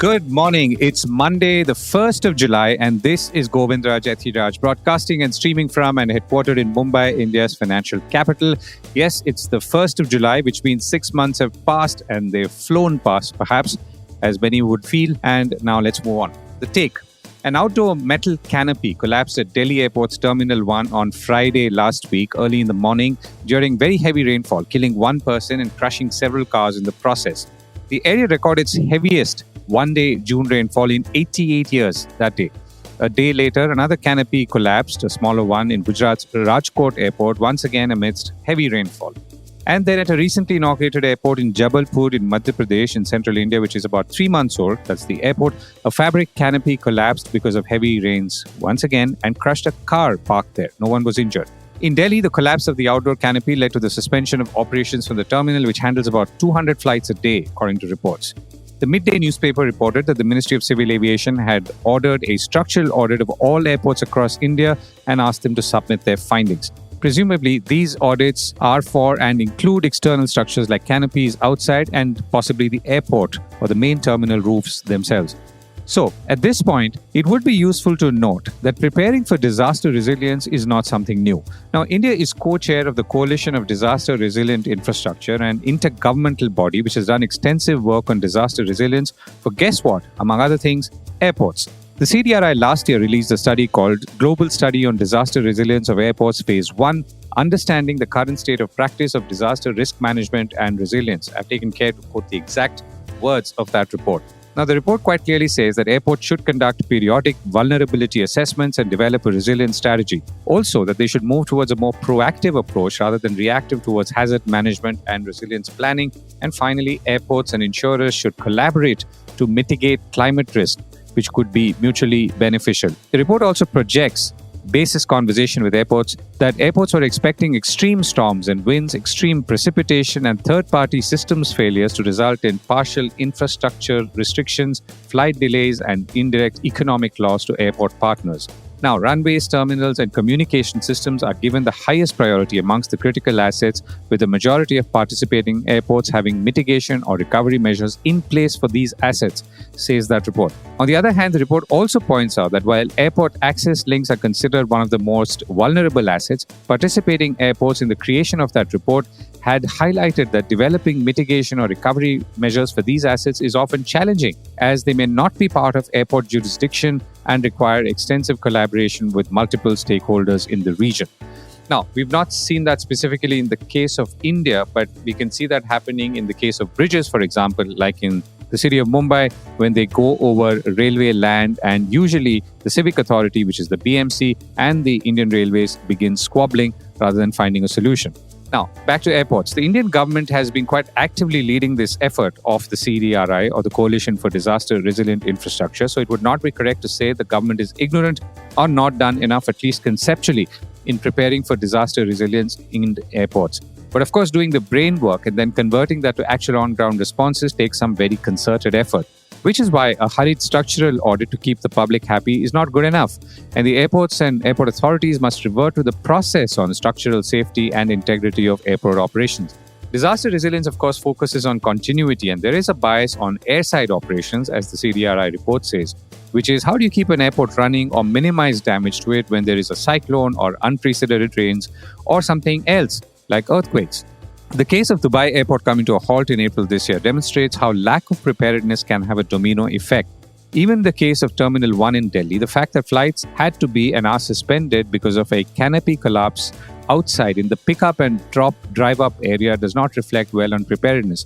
Good morning. It's Monday, the 1st of July, and this is Govindraj Ethiraj, broadcasting and streaming from and headquartered in Mumbai, India's financial capital. Yes, it's the 1st of July, which means 6 months have passed and they've flown past, perhaps, as many would feel. And now let's move on. The take. An outdoor metal canopy collapsed at Delhi Airport's Terminal 1 on Friday last week, early in the morning, during very heavy rainfall, killing one person and crushing several cars in the process. The area recorded its heaviest one-day June rainfall in 88 years that day. A day later, another canopy collapsed, a smaller one in Gujarat's Rajkot Airport, once again amidst heavy rainfall. And then at a recently inaugurated airport in Jabalpur in Madhya Pradesh in central India, which is about 3 months old, that's the airport, a fabric canopy collapsed because of heavy rains once again and crushed a car parked there. No one was injured. In Delhi, the collapse of the outdoor canopy led to the suspension of operations from the terminal, which handles about 200 flights a day, according to reports. The midday newspaper reported that the Ministry of Civil Aviation had ordered a structural audit of all airports across India and asked them to submit their findings. Presumably, these audits are for and include external structures like canopies outside and possibly the airport or the main terminal roofs themselves. So, at this point, it would be useful to note that preparing for disaster resilience is not something new. Now, India is co-chair of the Coalition of Disaster Resilient Infrastructure, an intergovernmental body which has done extensive work on disaster resilience for, guess what, among other things, airports. The CDRI last year released a study called Global Study on Disaster Resilience of Airports Phase 1, Understanding the Current State of Practice of Disaster Risk Management and Resilience. I've taken care to quote the exact words of that report. Now, the report quite clearly says that airports should conduct periodic vulnerability assessments and develop a resilience strategy. Also, that they should move towards a more proactive approach rather than reactive towards hazard management and resilience planning. And finally, airports and insurers should collaborate to mitigate climate risk, which could be mutually beneficial. The report also projects basis conversation with airports that airports were expecting extreme storms and winds, extreme precipitation, and third-party systems failures to result in partial infrastructure restrictions, flight delays, and indirect economic loss to airport partners. Now, runways, terminals, and communication systems are given the highest priority amongst the critical assets, with the majority of participating airports having mitigation or recovery measures in place for these assets, says that report. On the other hand, the report also points out that while airport access links are considered one of the most vulnerable assets, participating airports in the creation of that report had highlighted that developing mitigation or recovery measures for these assets is often challenging, as they may not be part of airport jurisdiction and require extensive collaboration with multiple stakeholders in the region. Now, we've not seen that specifically in the case of India, but we can see that happening in the case of bridges, for example, like in the city of Mumbai, when they go over railway land, and usually the civic authority, which is the BMC, and the Indian Railways begin squabbling rather than finding a solution. Now, back to airports. The Indian government has been quite actively leading this effort of the CDRI, or the Coalition for Disaster Resilient Infrastructure. So it would not be correct to say the government is ignorant or not done enough, at least conceptually, in preparing for disaster resilience in airports. But of course, doing the brain work and then converting that to actual on-ground responses takes some very concerted effort, which is why a hurried structural audit to keep the public happy is not good enough. And the airports and airport authorities must revert to the process on structural safety and integrity of airport operations. Disaster resilience, of course, focuses on continuity, and there is a bias on airside operations, as the CDRI report says, which is how do you keep an airport running or minimize damage to it when there is a cyclone or unprecedented rains or something else like earthquakes. The case of Dubai Airport coming to a halt in April this year demonstrates how lack of preparedness can have a domino effect. Even the case of Terminal 1 in Delhi, the fact that flights had to be and are suspended because of a canopy collapse outside in the pick-up and drive-up area does not reflect well on preparedness.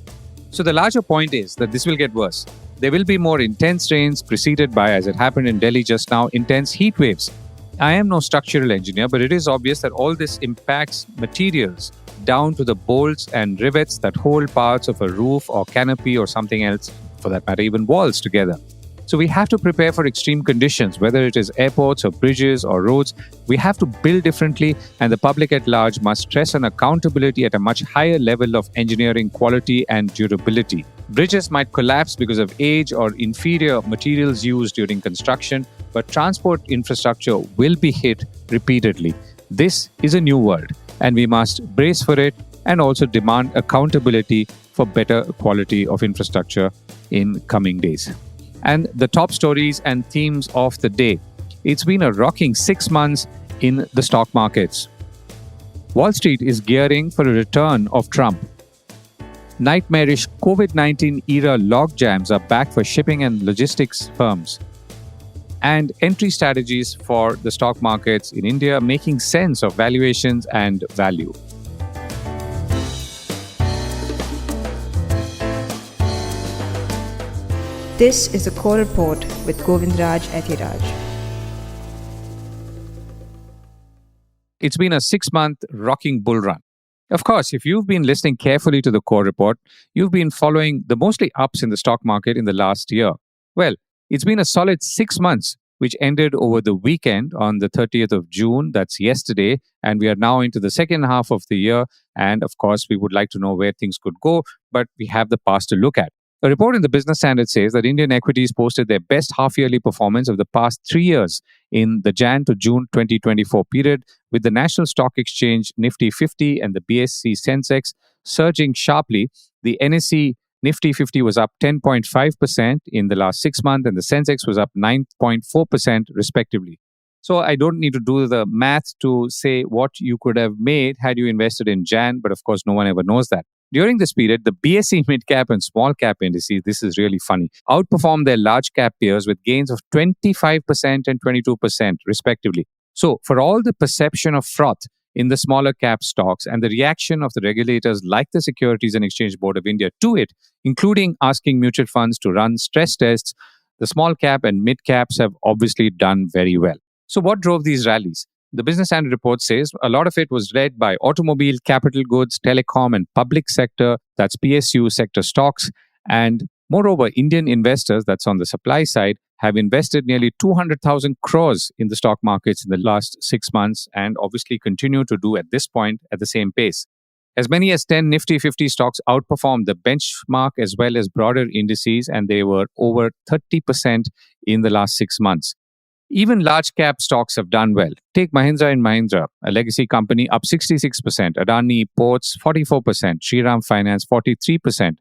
So the larger point is that this will get worse. There will be more intense rains preceded by, as it happened in Delhi just now, intense heat waves. I am no structural engineer, but it is obvious that all this impacts materials down to the bolts and rivets that hold parts of a roof or canopy or something else, for that matter, even walls together. So we have to prepare for extreme conditions, whether it is airports or bridges or roads. We have to build differently, and the public at large must stress on accountability at a much higher level of engineering quality and durability. Bridges might collapse because of age or inferior materials used during construction, but transport infrastructure will be hit repeatedly. This is a new world, and we must brace for it and also demand accountability for better quality of infrastructure in coming days. and the top stories and themes of the day. It's been a rocking 6 months in the stock markets. Wall Street is gearing for a return of Trump. Nightmarish COVID-19 era logjams are back for shipping and logistics firms. And entry strategies for the stock markets in India making sense of valuations and value. This is a core report with Govindraj Ethiraj. It's been a 6-month rocking bull run. Of course, if you've been listening carefully to the core report, you've been following the mostly ups in the stock market in the last year. Well, it's been a solid 6 months, which ended over the weekend on the 30th of June. That's yesterday. And we are now into the second half of the year. And of course, we would like to know where things could go, but we have the past to look at. A report in the Business Standard says that Indian equities posted their best half-yearly performance of the past 3 years in the Jan to June 2024 period, with the National Stock Exchange Nifty 50 and the BSE Sensex surging sharply. The NSE Nifty 50 was up 10.5% in the last 6 months, and the Sensex was up 9.4% respectively. So I don't need to do the math to say what you could have made had you invested in Jan, but of course no one ever knows that. During this period, the BSE Midcap and Smallcap indices, this is really funny, outperformed their large cap peers with gains of 25% and 22% respectively. So for all the perception of froth in the smaller cap stocks and the reaction of the regulators like the Securities and Exchange Board of India to it, including asking mutual funds to run stress tests, the small cap and mid caps have obviously done very well. So what drove these rallies? The Business Standard report says a lot of it was led by automobile, capital goods, telecom, and public sector, that's PSU sector stocks. And moreover, Indian investors, that's on the supply side, have invested nearly 200,000 crores in the stock markets in the last 6 months and obviously continue to do at this point at the same pace. As many as 10 Nifty 50 stocks outperformed the benchmark as well as broader indices, and they were over 30% in the last 6 months. Even large cap stocks have done well. Take Mahindra Mahindra, a legacy company, up 66%, Adani Ports 44%, Shriram Finance 43%,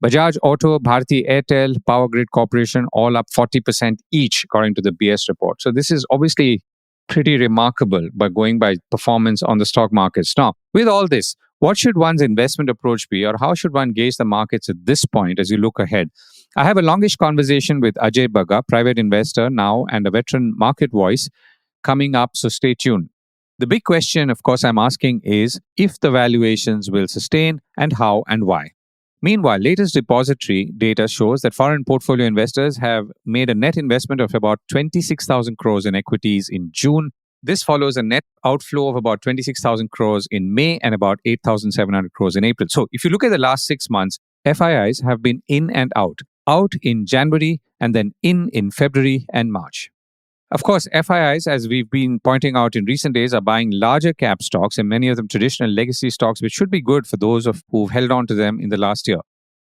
Bajaj Auto, Bharti Airtel, Power Grid Corporation all up 40% each according to the BS report. So this is obviously pretty remarkable by going by performance on the stock markets. Now, with all this, what should one's investment approach be, or how should one gauge the markets at this point as you look ahead? I have a longish conversation with Ajay Bagga, private investor now and a veteran market voice, coming up, so stay tuned. The big question, of course, I'm asking is if the valuations will sustain and how and why. Meanwhile, latest depository data shows that foreign portfolio investors have made a net investment of about 26,000 crores in equities in June. This follows a net outflow of about 26,000 crores in May and about 8,700 crores in April. So if you look at the last 6 months, FIIs have been in and out in January and then in February and March. Of course, FIIs, as we've been pointing out in recent days, are buying larger cap stocks and many of them traditional legacy stocks, which should be good for those who've held on to them in the last year.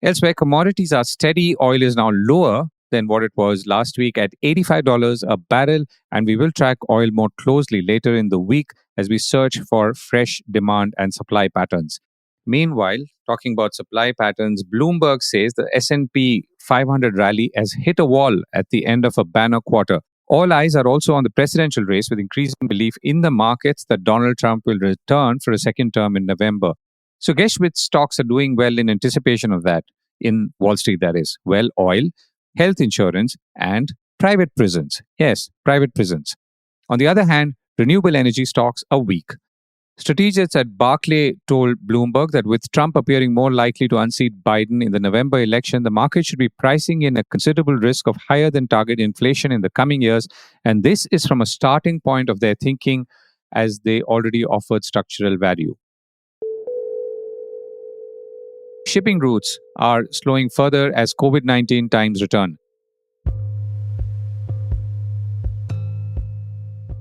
Elsewhere, commodities are steady. Oil is now lower than what it was last week at $85 a barrel, and we will track oil more closely later in the week as we search for fresh demand and supply patterns. Meanwhile, talking about supply patterns, Bloomberg says the S&P 500 rally has hit a wall at the end of a banner quarter. All eyes are also on the presidential race, with increasing belief in the markets that Donald Trump will return for a second term in November. So guess which stocks are doing well in anticipation of that, in Wall Street that is? Well, oil, health insurance, and private prisons. Yes, private prisons. On the other hand, renewable energy stocks are weak. Strategists at Barclay told Bloomberg that with Trump appearing more likely to unseat Biden in the November election, the market should be pricing in a considerable risk of higher than target inflation in the coming years. And this is from a starting point of their thinking, as they already offered structural value. Shipping routes are slowing further as COVID-19 times return.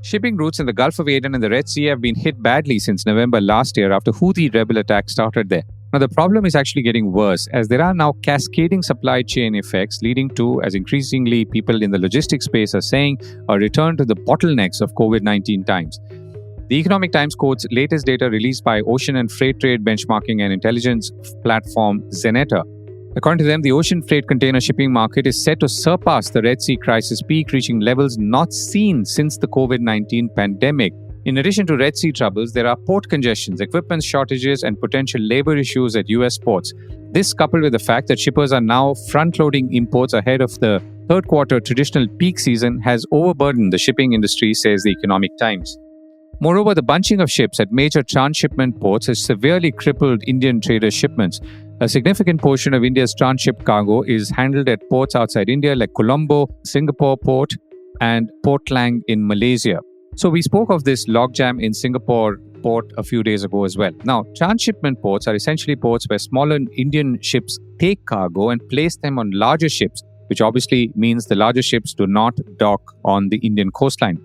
Shipping routes in the Gulf of Aden and the Red Sea have been hit badly since November last year after Houthi rebel attacks started there. Now, the problem is actually getting worse as there are now cascading supply chain effects leading to, as increasingly people in the logistics space are saying, a return to the bottlenecks of COVID-19 times. The Economic Times quotes latest data released by ocean and freight trade benchmarking and intelligence platform Zeneta. According to them, the ocean freight container shipping market is set to surpass the Red Sea crisis peak, reaching levels not seen since the COVID-19 pandemic. In addition to Red Sea troubles, there are port congestions, equipment shortages, and potential labor issues at US ports. This, coupled with the fact that shippers are now front-loading imports ahead of the third quarter traditional peak season, has overburdened the shipping industry, says the Economic Times. Moreover, the bunching of ships at major transshipment ports has severely crippled Indian traders' shipments. A significant portion of India's transship cargo is handled at ports outside India like Colombo, Singapore Port, and Port Klang in Malaysia. So we spoke of this logjam in Singapore port a few days ago as well. Now, transshipment ports are essentially ports where smaller Indian ships take cargo and place them on larger ships, which obviously means the larger ships do not dock on the Indian coastline.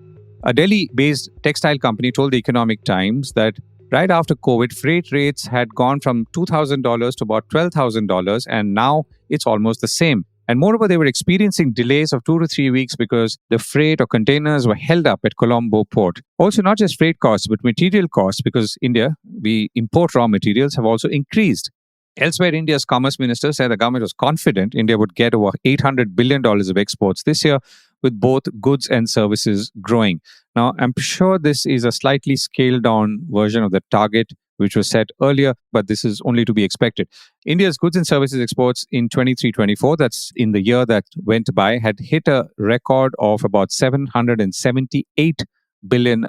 A Delhi-based textile company told the Economic Times that right after COVID, freight rates had gone from $2,000 to about $12,000, and now it's almost the same. And moreover, they were experiencing delays of 2 to 3 weeks because the freight or containers were held up at Colombo port. Also, not just freight costs, but material costs, because India, we import raw materials, have also increased. Elsewhere, India's Commerce Minister said the government was confident India would get over $800 billion of exports this year, with both goods and services growing. Now, I'm sure this is a slightly scaled down version of the target which was set earlier, but this is only to be expected. India's goods and services exports in 23-24, that's in the year that went by, had hit a record of about $778 billion.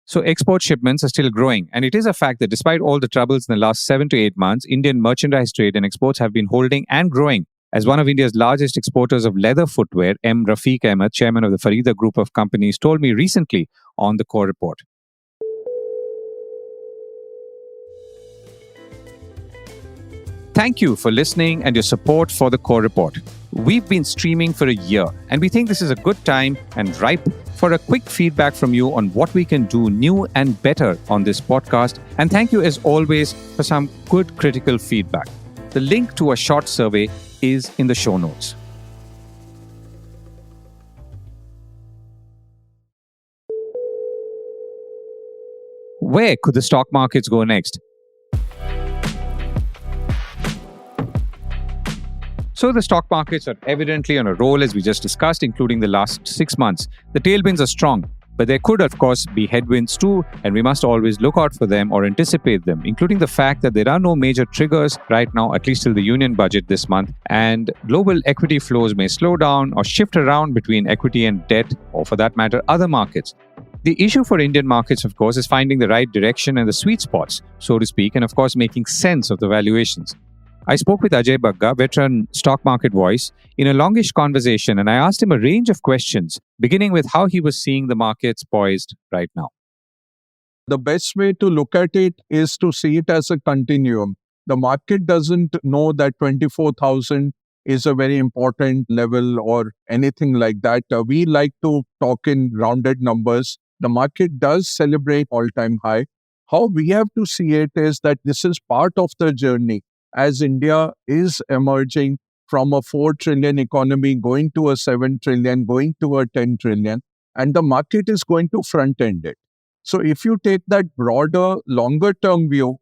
So export shipments are still growing. And it is a fact that despite all the troubles in the last 7 to 8 months, Indian merchandise trade and exports have been holding and growing. As one of India's largest exporters of leather footwear, M. Rafiq Ahmed, chairman of the Farida Group of Companies, told me recently on the Core Report. Thank you for listening and your support for the Core Report. We've been streaming for a year, and we think this is a good time and ripe for a quick feedback from you on what we can do new and better on this podcast. And thank you, as always, for some good critical feedback. The link to a short survey is in the show notes. Where could the stock markets go next? So the stock markets are evidently on a roll, as we just discussed, including the last 6 months. The tailwinds are strong, but there could, of course, be headwinds too, and we must always look out for them or anticipate them, including the fact that there are no major triggers right now, at least till the union budget this month, and global equity flows may slow down or shift around between equity and debt, or for that matter, other markets. The issue for Indian markets, of course, is finding the right direction and the sweet spots, so to speak, and of course, making sense of the valuations. I spoke with Ajay Bagga, veteran stock market voice, in a longish conversation, and I asked him a range of questions, beginning with how he was seeing the markets poised right now. The best way to look at it is to see it as a continuum. The market doesn't know that 24,000 is a very important level or anything like that. We like to talk in rounded numbers. The market does celebrate all-time high. How we have to see it is that this is part of the journey. As India is emerging from a 4 trillion economy, going to a 7 trillion, going to a 10 trillion, and the market is going to front-end it. So if you take that broader, longer-term view,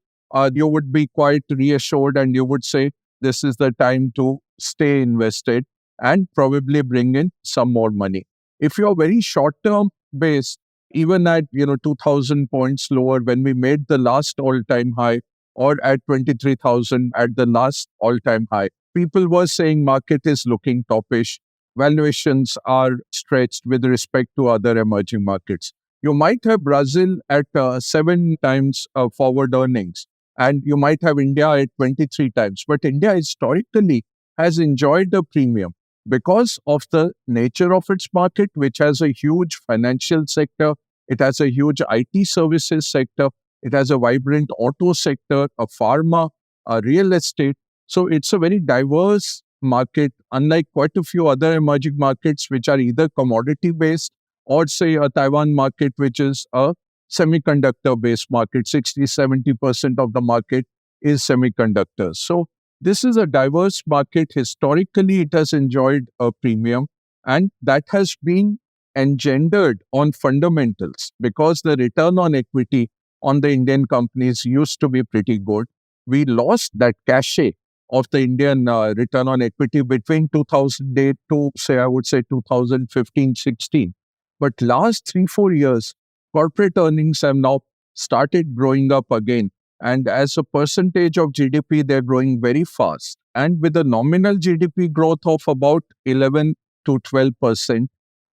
you would be quite reassured and you would say, this is the time to stay invested and probably bring in some more money. If you're very short-term based, even at 2,000 points lower when we made the last all-time high, or at 23,000 at the last all-time high, people were saying market is looking toppish. Valuations are stretched with respect to other emerging markets. You might have Brazil at 7 times forward earnings, and you might have India at 23 times. But India historically has enjoyed a premium because of the nature of its market, which has a huge financial sector, it has a huge IT services sector, it has a vibrant auto sector, a pharma, a real estate. So it's a very diverse market, unlike quite a few other emerging markets, which are either commodity-based or say a Taiwan market, which is a semiconductor-based market. 60-70% of the market is semiconductors. So this is a diverse market. Historically, it has enjoyed a premium, and that has been engendered on fundamentals because the return on equity on the Indian companies used to be pretty good. We lost that cachet of the Indian return on equity between 2008 to, say, I would say 2015-16. But last 3-4 years, corporate earnings have now started growing up again. And as a percentage of GDP, they're growing very fast. And with a nominal GDP growth of about 11 to 12%,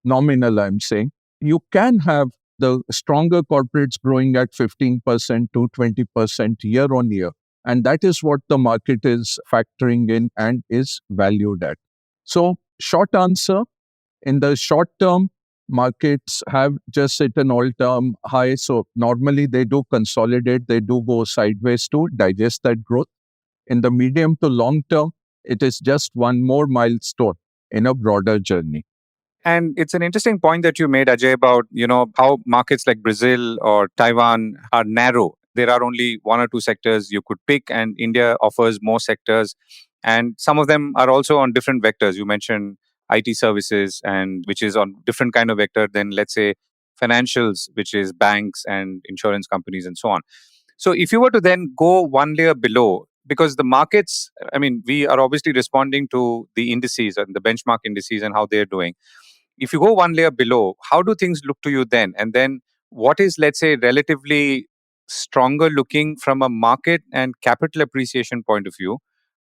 nominal, I'm saying, you can have the stronger corporates growing at 15% to 20% year on year. And that is what the market is factoring in and is valued at. So, short answer, in the short term, markets have just hit an all-time high. So normally they do consolidate, they do go sideways to digest that growth. In the medium to long term, it is just one more milestone in a broader journey. And it's an interesting point that you made, Ajay, about how markets like Brazil or Taiwan are narrow. There are only one or two sectors you could pick, and India offers more sectors. And some of them are also on different vectors. You mentioned IT services, and which is on different kind of vector than, let's say, financials, which is banks and insurance companies and so on. So if you were to then go one layer below, because the markets, I mean, we are obviously responding to the indices and the benchmark indices and how they're doing. If you go one layer below, how do things look to you then? And then what is, let's say, relatively stronger looking from a market and capital appreciation point of view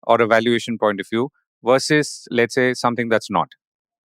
or a valuation point of view versus, let's say, something that's not?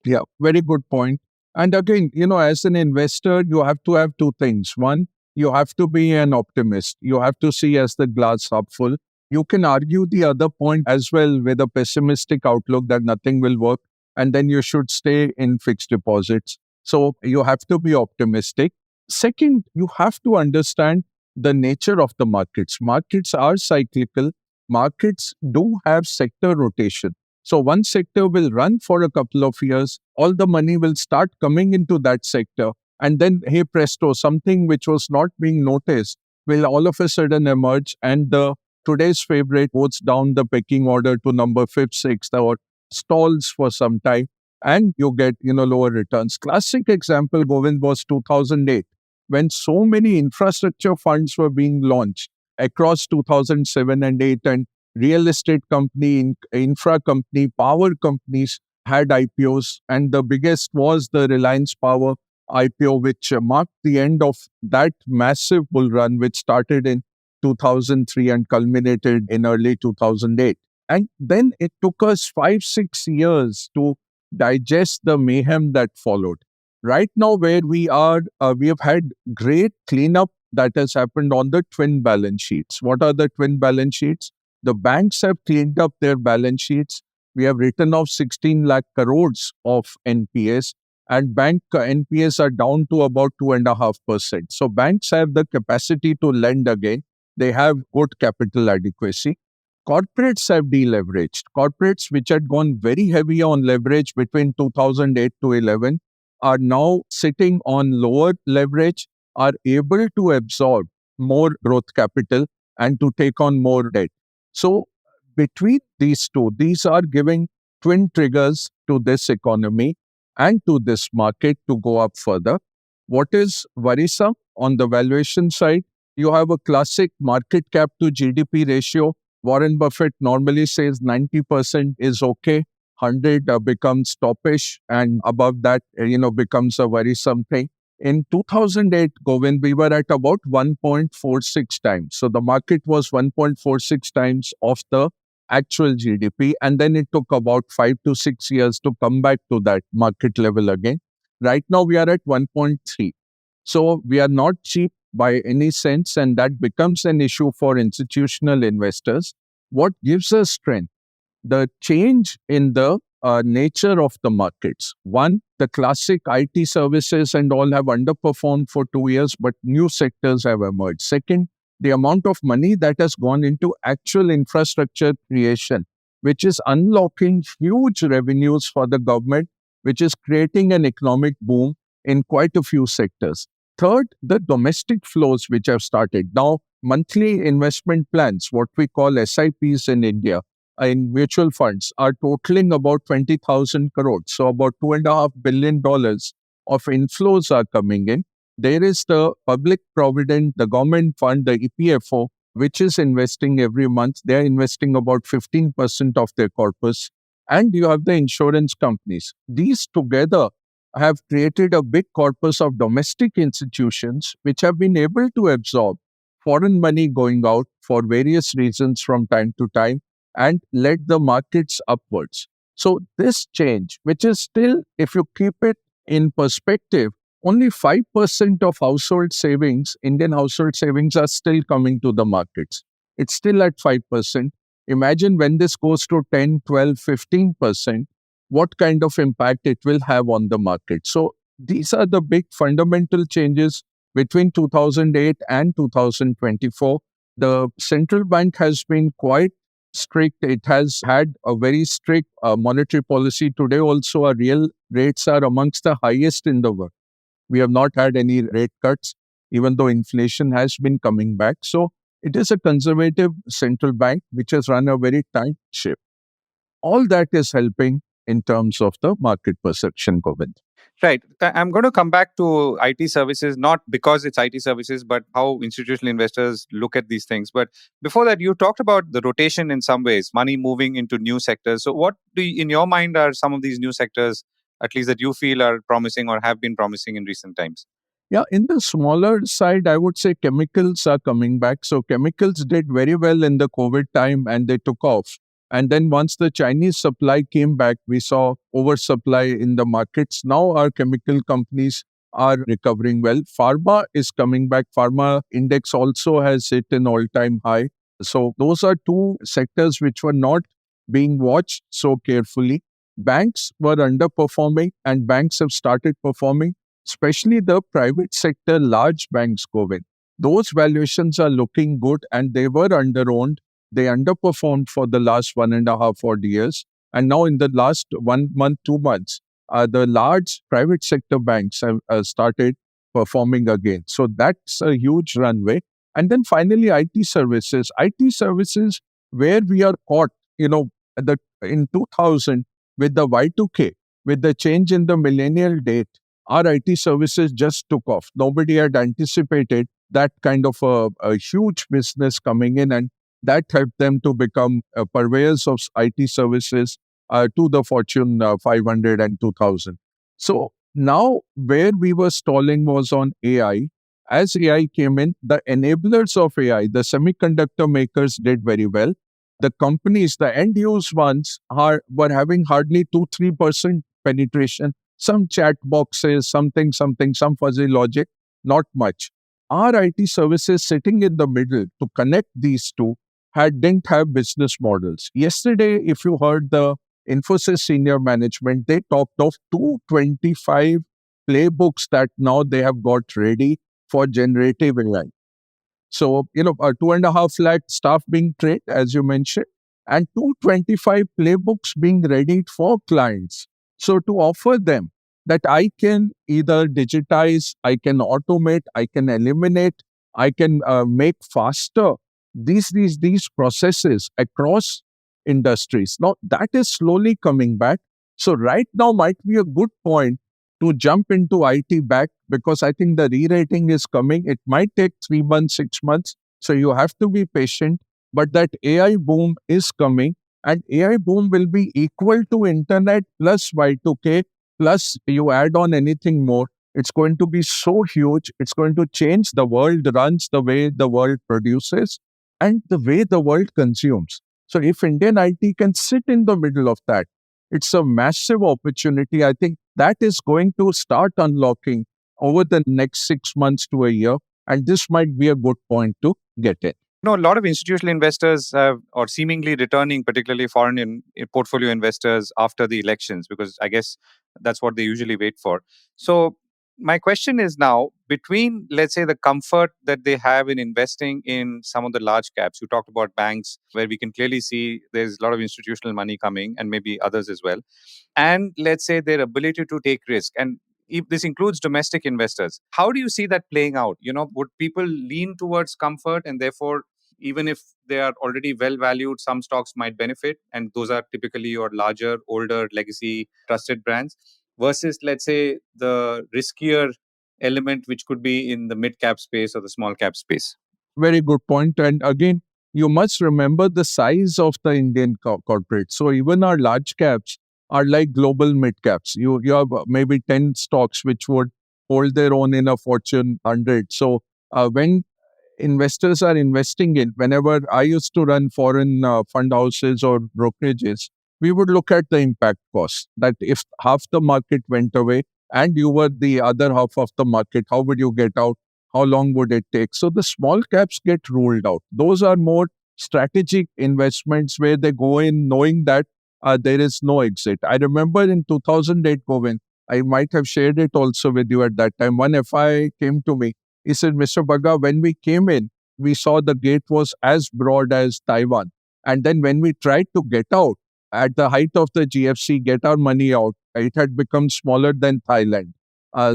Yeah, very good point. And again, as an investor, you have to have two things. One, you have to be an optimist. You have to see as the glass half full. You can argue the other point as well with a pessimistic outlook that nothing will work, and then you should stay in fixed deposits. So you have to be optimistic. Second, you have to understand the nature of the markets. Markets are cyclical. Markets do have sector rotation. So one sector will run for a couple of years. All the money will start coming into that sector. And then, hey presto, something which was not being noticed will all of a sudden emerge. And the today's favorite goes down the pecking order to number 5th, 6th, or stalls for some time. And you get, lower returns. Classic example, Govind, was 2008, when so many infrastructure funds were being launched across 2007 and 8. And real estate company, infra company, power companies had IPOs, and the biggest was the Reliance Power IPO, which marked the end of that massive bull run, which started in 2003 and culminated in early 2008. And then it took us 5-6 years to digest the mayhem that followed. Right now, where we are, we have had great cleanup that has happened on the twin balance sheets. What are the twin balance sheets? The banks have cleaned up their balance sheets. We have written off 16 lakh crores of NPAs, and bank NPAs are down to about 2.5%. So banks have the capacity to lend again. They have good capital adequacy. Corporates have deleveraged. Corporates, which had gone very heavy on leverage between 2008 to 11, are now sitting on lower leverage, are able to absorb more growth capital and to take on more debt. So between these two, these are giving twin triggers to this economy and to this market to go up further. What is worrisome on the valuation side? You have a classic market cap to GDP ratio. Warren Buffett normally says 90% is okay. 100 becomes toppish, and above that, becomes a worrisome thing. In 2008, Govind, we were at about 1.46 times. So the market was 1.46 times of the actual GDP. And then it took about 5 to 6 years to come back to that market level again. Right now, we are at 1.3. So we are not cheap by any sense, and that becomes an issue for institutional investors. What gives us strength? The change in the nature of the markets. One, the classic IT services and all have underperformed for 2 years, but new sectors have emerged. Second, the amount of money that has gone into actual infrastructure creation, which is unlocking huge revenues for the government, which is creating an economic boom in quite a few sectors. Third, the domestic flows which have started. Now, monthly investment plans, what we call SIPs in India, in mutual funds, are totaling about 20,000 crores. So about $2.5 billion of inflows are coming in. There is the public provident, the government fund, the EPFO, which is investing every month. They're investing about 15% of their corpus. And you have the insurance companies. These together have created a big corpus of domestic institutions which have been able to absorb foreign money going out for various reasons from time to time and led the markets upwards. So this change, which is still, if you keep it in perspective, only 5% of household savings, Indian household savings, are still coming to the markets. It's still at 5%. Imagine when this goes to 10, 12, 15%, what kind of impact it will have on the market. So these are the big fundamental changes between 2008 and 2024. The central bank has been quite strict. It has had a very strict monetary policy. Today also, our real rates are amongst the highest in the world. We have not had any rate cuts, even though inflation has been coming back. So it is a conservative central bank which has run a very tight ship. All that is helping in terms of the market perception, Govind. Right. I'm going to come back to IT services, not because it's IT services, but how institutional investors look at these things. But before that, you talked about the rotation in some ways, money moving into new sectors. So what in your mind are some of these new sectors, at least that you feel are promising or have been promising in recent times? Yeah, in the smaller side, I would say chemicals are coming back. So chemicals did very well in the COVID time and they took off. And then once the Chinese supply came back, we saw oversupply in the markets. Now our chemical companies are recovering well. Pharma is coming back. Pharma index also has hit an all-time high. So those are two sectors which were not being watched so carefully. Banks were underperforming and banks have started performing, especially the private sector large banks, Covid. Those valuations are looking good and they were underowned. They underperformed for the last 1.5 odd years. And now in the last 1 month, 2 months, the large private sector banks have started performing again. So that's a huge runway. And then finally, IT services. IT services, where we are caught, in 2000 with the Y2K, with the change in the millennial date, our IT services just took off. Nobody had anticipated that kind of a huge business coming in, and that helped them to become purveyors of IT services to the Fortune 500 and 2000. So now where we were stalling was on AI. As AI came in, the enablers of AI, the semiconductor makers did very well. The companies, the end-use ones, were having hardly 2-3% penetration. Some chat boxes, something, some fuzzy logic, not much. Our IT services sitting in the middle to connect these two didn't have business models. Yesterday, if you heard the Infosys senior management, they talked of 225 playbooks that now they have got ready for generative AI. So, 2.5 lakh staff being trained, as you mentioned, and 225 playbooks being readied for clients. So, to offer them that I can either digitize, I can automate, I can eliminate, I can make faster these processes across industries. Now, that is slowly coming back. So, right now might be a good point to jump into IT back because I think the re-rating is coming. It might take 3 months, 6 months. So you have to be patient. But that AI boom is coming, and AI boom will be equal to internet plus Y2K plus you add on anything more. It's going to be so huge. It's going to change the world runs, the way the world produces and the way the world consumes. So if Indian IT can sit in the middle of that, it's a massive opportunity. I think that is going to start unlocking over the next 6 months to a year. And this might be a good point to get in. A lot of institutional investors are seemingly returning, particularly foreign portfolio investors, after the elections, because I guess that's what they usually wait for. So my question is now, between, let's say, the comfort that they have in investing in some of the large caps, you talked about banks, where we can clearly see there's a lot of institutional money coming, and maybe others as well, and let's say their ability to take risk. And if this includes domestic investors, how do you see that playing out? Would people lean towards comfort, and therefore, even if they are already well valued, some stocks might benefit, and those are typically your larger, older, legacy, trusted brands, versus, let's say, the riskier element, which could be in the mid cap space or the small cap space? very good point. And again, you must remember the size of the Indian corporate. So even our large caps are like global mid caps. You have maybe 10 stocks which would hold their own in a Fortune 100. So when investors are investing in, whenever I used to run foreign fund houses or brokerages, we would look at the impact cost. That if half the market went away and you were the other half of the market, how would you get out? How long would it take? So the small caps get ruled out. Those are more strategic investments where they go in knowing that there is no exit. I remember in 2008, Govind, I might have shared it also with you at that time. One FI came to me. He said, Mr. Bagga, when we came in, we saw the gate was as broad as Taiwan. And then when we tried to get out, at the height of the GFC, get our money out, it had become smaller than Thailand.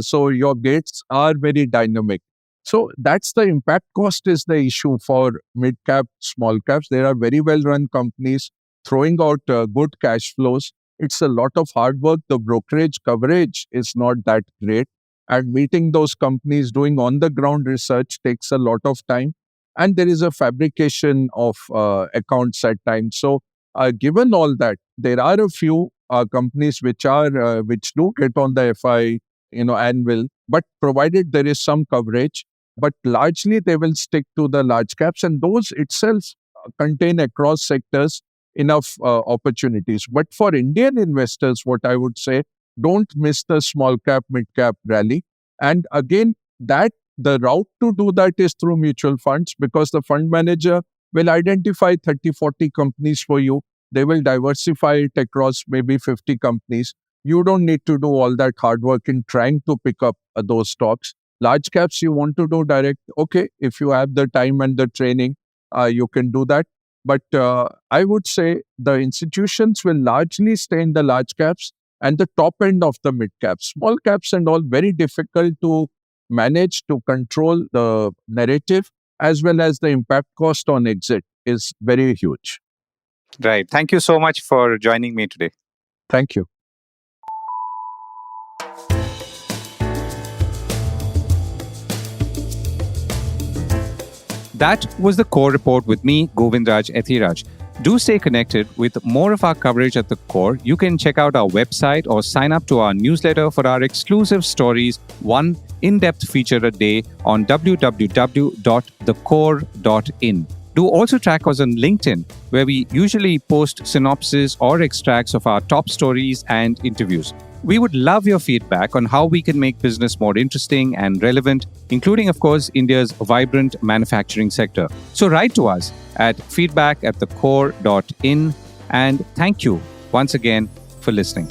So your gates are very dynamic. So that's the impact cost is the issue for mid cap, small caps. There are very well run companies throwing out good cash flows. It's a lot of hard work. The brokerage coverage is not that great. And meeting those companies, doing on the ground research takes a lot of time. And there is a fabrication of accounts at times. So given all that, there are a few companies which do get on the FI, and will, but provided there is some coverage, but largely they will stick to the large caps, and those itself contain across sectors enough opportunities. But for Indian investors, what I would say, don't miss the small cap, mid cap rally. And again, that the route to do that is through mutual funds, because the fund manager will identify 30, 40 companies for you. They will diversify it across maybe 50 companies. You don't need to do all that hard work in trying to pick up those stocks. Large caps, you want to do direct. Okay, if you have the time and the training, you can do that. But I would say the institutions will largely stay in the large caps and the top end of the mid caps. Small caps and all, very difficult to manage, to control the narrative, as well as the impact cost on exit is very huge. Right. Thank you so much for joining me today. Thank you. That was the Core Report with me, Govindraj Ethiraj. Do stay connected with more of our coverage at the Core. You can check out our website or sign up to our newsletter for our exclusive stories, one in-depth feature a day on www.thecore.in. Do also track us on LinkedIn, where we usually post synopses or extracts of our top stories and interviews. We would love your feedback on how we can make business more interesting and relevant, including, of course, India's vibrant manufacturing sector. So write to us at feedback@thecore.in. And thank you once again for listening.